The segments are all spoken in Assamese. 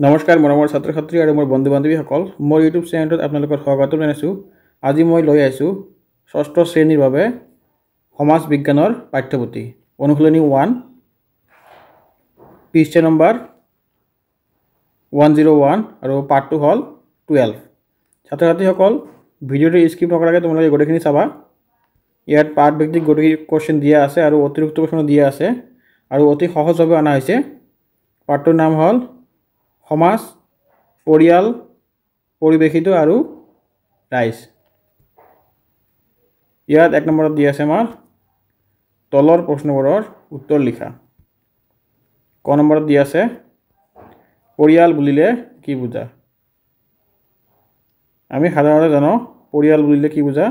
নমস্কাৰ মৰমৰ ছাত্ৰ ছাত্ৰী আৰু মোৰ বন্ধু বান্ধৱীসকল, মোৰ ইউটিউব চেনেলটোত আপোনালোকৰ স্বাগতম জনাইছোঁ। আজি মই লৈ আহিছোঁ ষষ্ঠ শ্ৰেণীৰ বাবে সমাজ বিজ্ঞানৰ পাঠ্যপুথি অনুশীলনী 1 পৃষ্ঠা নম্বৰ 101 আৰু পাঠটো হ'ল 12। ছাত্ৰ ছাত্ৰীসকল, ভিডিঅ'টো স্কিপ নকৰাকৈ তোমালোকে গোটেইখিনি চাবা। ইয়াত পাঠ ভিত্তিক গোটেই কুৱেশ্যন দিয়া আছে আৰু অতিৰিক্ত প্ৰশ্ন দিয়া আছে আৰু অতি সহজভাৱে অনা হৈছে। পাঠটোৰ নাম হ'ল সমাজ, পৰিয়াল, পৰিৱেশিত আৰু ৰাইজ। ইয়াত 1 নম্বৰত দিয়া আছে আমাৰ তলৰ প্ৰশ্নবোৰৰ উত্তৰ লিখা। ক নম্বৰত দিয়া আছে পৰিয়াল বুলিলে কি বুজা? আমি সাধাৰণতে জানো পৰিয়াল বুলিলে কি বুজা।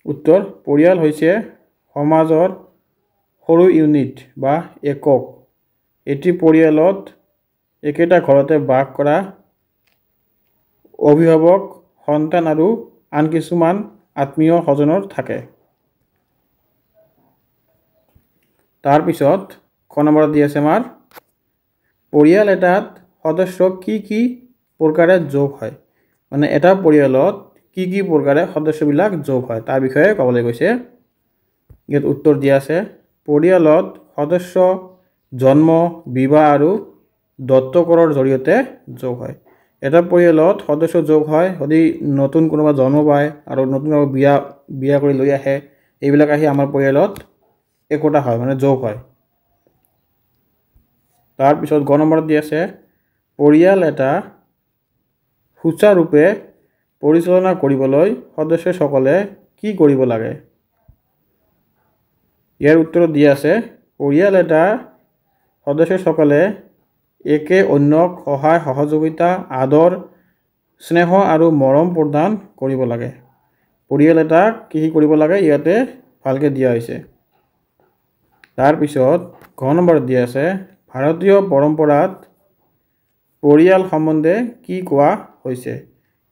উত্তৰ, পৰিয়াল হৈছে সমাজৰ সৰু ইউনিট বা একক। এটি পৰিয়ালত একেটা ঘৰতে বাস কৰা অভিভাৱক, সন্তান আৰু আন কিছুমান আত্মীয় স্বজনৰ থাকে। তাৰপিছত খ নম্বৰত দি আছে আমাৰ পৰিয়াল এটাত সদস্য কি প্ৰকাৰে যোগ হয়। মানে এটা পৰিয়ালত কি প্ৰকাৰে সদস্যবিলাক যোগ হয় তাৰ বিষয়ে ক'বলৈ গৈছে। ইয়াত উত্তৰ দিয়া আছে পৰিয়ালত সদস্য জন্ম, বিবাহ আৰু দত্তকৰৰ জৰিয়তে যোগ হয়। এটা পৰিয়ালত সদস্য যোগ হয় যদি নতুন কোনোবা জন্ম পায় আৰু নতুন বিয়া কৰি লৈ আহে, এইবিলাক আহি আমাৰ পৰিয়ালত একোটা হয়, মানে যোগ হয়। তাৰপিছত গ নম্বৰত দি আছে পৰিয়াল এটা সুচাৰুৰূপে পৰিচালনা কৰিবলৈ সদস্যসকলে কি কৰিব লাগে। ইয়াৰ উত্তৰত দিয়া আছে পৰিয়াল এটা সদস্যসকলে একে অন্যক সহায় সহযোগিতা, আদৰ, স্নেহ আৰু মৰম প্ৰদান কৰিব লাগে। পৰিয়াল এটাক কি কৰিব লাগে ইয়াতে ভালকৈ দিয়া হৈছে। তাৰপিছত ঘ নম্বৰত দিয়া আছে ভাৰতীয় পৰম্পৰাত পৰিয়াল সম্বন্ধে কি কোৱা হৈছে।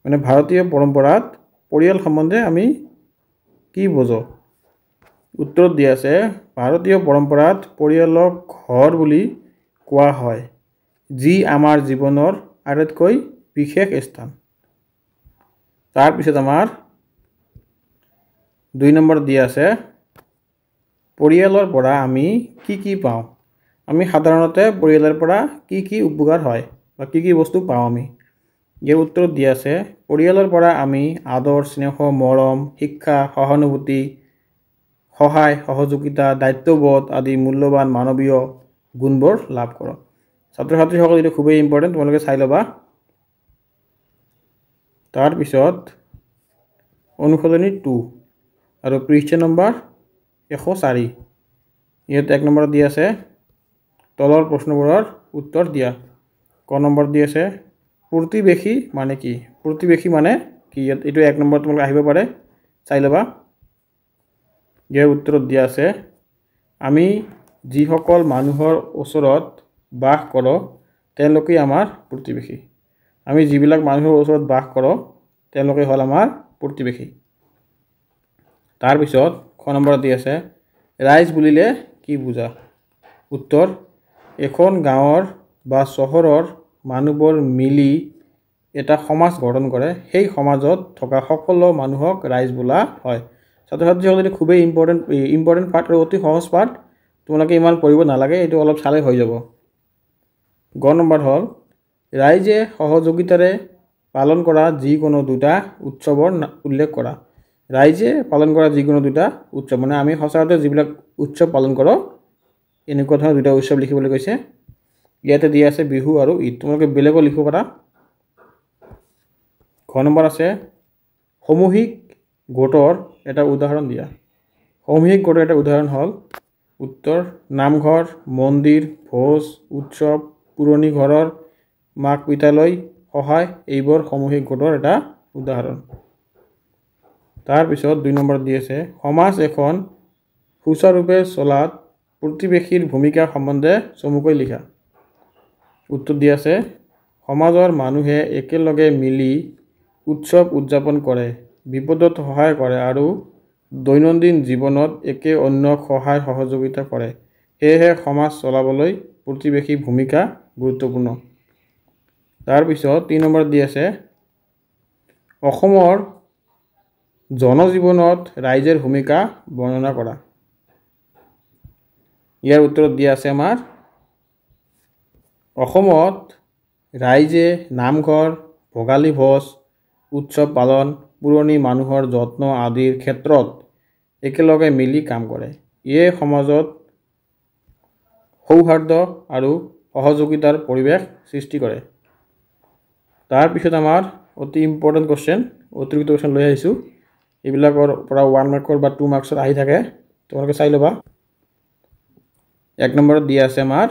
মানে ভাৰতীয় পৰম্পৰাত পৰিয়াল সম্বন্ধে আমি কি বুজো। উত্তৰত দিয়া আছে ভাৰতীয় পৰম্পৰাত পৰিয়ালক ঘৰ বুলি কোৱা হয়, যি আমাৰ জীৱনৰ আটাইতকৈ বিশেষ স্থান। তাৰপিছত আমাৰ 2 নম্বৰত দিয়া আছে পৰিয়ালৰ পৰা আমি কি পাওঁ। আমি সাধাৰণতে পৰিয়ালৰ পৰা কি উপকাৰ হয় বা কি বস্তু পাওঁ আমি। ইয়াৰ উত্তৰত দিয়া আছে পৰিয়ালৰ পৰা আমি আদৰ, স্নেহ, মৰম, শিক্ষা, সহানুভূতি, সহায় সহযোগিতা, দায়িত্ববোধ আদি মূল্যৱান মানৱীয় গুণবোৰ লাভ কৰোঁ। ছাত্ৰ ছাত্ৰীসকল এইটো খুবেই ইম্পৰ্টেণ্ট, তোমালোকে চাই ল'বা। তাৰপিছত অনুশীলনী 2 আৰু পৃষ্ঠা নম্বৰ 104। ইয়াত 1 নম্বৰত দি আছে তলৰ প্ৰশ্নবোৰৰ উত্তৰ দিয়া। ক নম্বৰত দি আছে প্ৰতিবেশী মানে কি। প্ৰতিবেশী মানে কি, ইয়াত এইটো 1 নম্বৰত তোমালোকে আহিব পাৰে, চাই ল'বা। ইয়াৰ উত্তৰত দিয়া আছে আমি যিসকল মানুহৰ ওচৰত বাস কৰোঁ তেওঁলোকেই আমাৰ প্ৰতিবেশী। আমি যিবিলাক মানুহৰ ওচৰত বাস কৰোঁ তেওঁলোকে হ'ল আমাৰ প্ৰতিবেশী। তাৰপিছত খ নম্বৰত দি আছে ৰাইজ বুলিলে কি বুজা। উত্তৰ, এখন গাঁৱৰ বা চহৰৰ মানুহবোৰ মিলি এটা সমাজ গঠন কৰে, সেই সমাজত থকা সকলো মানুহক ৰাইজ বোলা হয়। ছাত্ৰ ছাত্ৰীসকল এইটো খুবেই ইম্পৰ্টেণ্ট পাঠ আৰু অতি সহজ পাঠ, তোমালোকে ইমান পঢ়িব নালাগে, এইটো অলপ চালে হৈ যাব। গ নম্বৰ হ'ল ৰাইজে সহযোগিতাৰে পালন কৰা যিকোনো 2টা উৎসৱৰ উল্লেখ কৰা। ৰাইজে পালন কৰা যিকোনো 2টা উৎসৱ, মানে আমি সচৰাচৰ যিবিলাক উৎসৱ পালন কৰোঁ এনেকুৱা ধৰণৰ 2টা উৎসৱ লিখিবলৈ কৈছে। ইয়াতে দিয়া আছে বিহু আৰু ঈদ, তোমালোকে বেলেগো লিখিব পাৰা। ঘ নম্বৰ আছে সামূহিক গোটৰ এটা উদাহৰণ দিয়া। সামূহিক গোটৰ এটা উদাহৰণ হ'ল উত্তৰ নামঘৰ, মন্দিৰ, ভোজ, উৎসৱ, পুৰণি ঘৰৰ মাক বিদ্যালয়, সহায়, এইবোৰ সামূহিক গোটৰ এটা উদাহৰণ। তাৰপিছত 2 নম্বৰত দি আছে সমাজ এখন সুচাৰুৰূপে চলাত প্ৰতিবেশীৰ ভূমিকা সম্বন্ধে চমুকৈ লিখা। উত্তৰ দি আছে সমাজৰ মানুহে একেলগে মিলি উৎসৱ উদযাপন কৰে, বিপদত সহায় কৰে আৰু দৈনন্দিন জীৱনত একে অন্যক সহায় সহযোগিতা কৰে। সেয়েহে সমাজ চলাবলৈ প্ৰতিবেশী ভূমিকা গুৰুত্বপূৰ্ণ। তাৰপিছত 3 নম্বৰত দি আছে অসমৰ জনজীৱনত ৰাইজৰ ভূমিকা বৰ্ণনা কৰা। ইয়াৰ উত্তৰত দিয়া আছে আমাৰ অসমত ৰাইজে নামঘৰ, ভোগালী ভোজ, উৎসৱ পালন, পুৰণি মানুহৰ যত্ন আদিৰ ক্ষেত্ৰত একেলগে মিলি কাম কৰে। ইয়ে সমাজত সৌহাৰ্দ্য আৰু সহযোগিতাৰ পৰিৱেশ সৃষ্টি কৰে। তাৰপিছত আমাৰ অতি ইম্পৰ্টেণ্ট কুৱেশ্যন, অতিৰিক্ত কুৱেশ্যন লৈ আহিছোঁ। এইবিলাকৰ পৰা 1 মাৰ্কৰ বা 2 মাৰ্কছত আহি থাকে, তোমালোকে চাই ল'বা। 1 নম্বৰত দিয়া আছে আমাৰ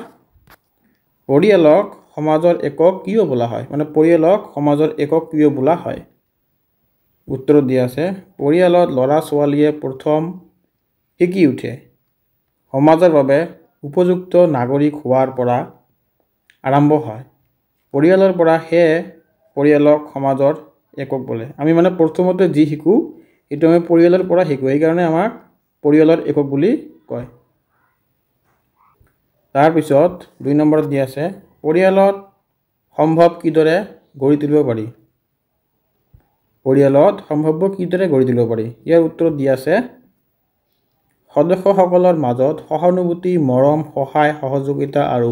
পৰিয়ালক সমাজৰ একক কিয় বোলা হয়, মানে পৰিয়ালক সমাজৰ একক কিয় বোলা হয়। উত্তৰত দিয়া আছে পৰিয়ালত ল'ৰা ছোৱালীয়ে প্ৰথম শিকি উঠে সমাজৰ বাবে উপযুক্ত নাগৰিক হোৱাৰ পৰা আৰম্ভ হয়। পৰিয়ালৰ পৰা সেয়ে পৰিয়ালক সমাজৰ একক বোলে। আমি মানে প্ৰথমতে যি শিকোঁ এইটো আমি পৰিয়ালৰ পৰা শিকোঁ, সেইকাৰণে আমাক পৰিয়ালৰ একক বুলি কয়। তাৰপিছত 2 নম্বৰত দিয়া আছে পৰিয়ালত সম্ভৱ কিদৰে গঢ়ি তুলিব পাৰি। পৰিয়ালত সম্ভৱ কিদৰে গঢ়ি তুলিব পাৰি। ইয়াৰ উত্তৰত দিয়া আছে সদস্যসকলৰ মাজত সহানুভূতি, মৰম, সহায়, সহযোগিতা আৰু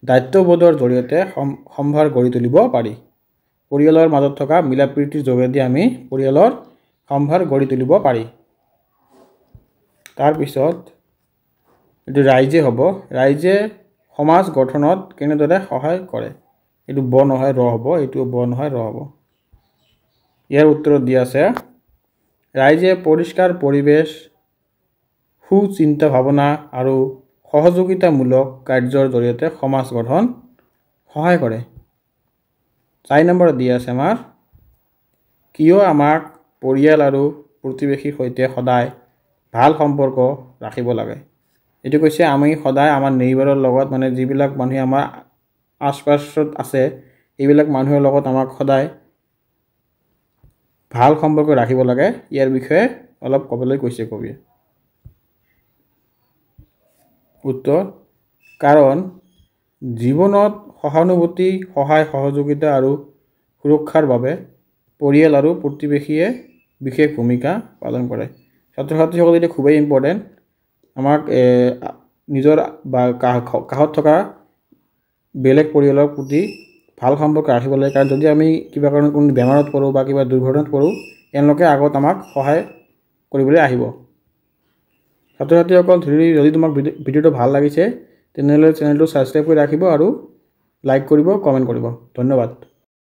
দায়িত্ববোধৰ জৰিয়তে সম্ভাৰ গঢ়ি তুলিব পাৰি। পৰিয়ালৰ মাজত থকা মিলা প্ৰীতিৰ যোগেদি আমি পৰিয়ালৰ সম্ভাৰ গঢ়ি তুলিব পাৰি। তাৰপিছত এইটো ৰাইজে হ'ব, ৰাইজে সমাজ গঠনত কেনেদৰে সহায় কৰে। এইটো ব নহয় ৰ হ'ব, এইটো ব নহয় ৰ হ'ব। ইয়াৰ উত্তৰত দিয়া আছে ৰাইজে পৰিষ্কাৰ পৰিৱেশ, সুচিন্তা ভাৱনা আৰু সহযোগিতামূলক কাৰ্যৰ জৰিয়তে সমাজ গঠন সহায় কৰে। 4 নম্বৰত দিয়া আছে আমাৰ কিয় আমাক পৰিয়াল আৰু প্ৰতিবেশীৰ সৈতে সদায় ভাল সম্পৰ্ক ৰাখিব লাগে। এইটো কৈছে আমি সদায় আমাৰ নেইবাৰৰ লগত, মানে যিবিলাক মানুহে আমাৰ আশপাশত আছে এইবিলাক মানুহৰ লগত আমাক সদায় ভাল সম্পৰ্ক ৰাখিব লাগে। ইয়াৰ বিষয়ে অলপ ক'বলৈ কৈছে কবিয়ে। উত্তৰ কাৰণ জীৱনত সহানুভূতি, সহায় সহযোগিতা আৰু সুৰক্ষাৰ বাবে পৰিয়াল আৰু প্ৰতিবেশীয়ে বিশেষ ভূমিকা পালন কৰে। ছাত্ৰ ছাত্ৰীসকল এতিয়া খুবেই ইম্পৰ্টেণ্ট। আমাক নিজৰ বা কাষত থকা বেলেগ পৰিয়ালৰ প্ৰতি ভাল সম্পৰ্ক ৰাখিব লাগে, কাৰণ যদি আমি কিবা কাৰণত কোনো বেমাৰত পৰোঁ বা কিবা দুৰ্ঘটনাত পৰোঁ তেওঁলোকে আগত আমাক সহায় কৰিবলৈ আহিব। ছাত্ৰ ছাত্ৰীসকল যদি তোমাক ভিডিঅ'টো ভাল লাগিছে তেনেহ'লে চেনেলটো ছাবস্ক্ৰাইব কৰি ৰাখিব আৰু লাইক কৰিব, কমেণ্ট কৰিব। ধন্যবাদ।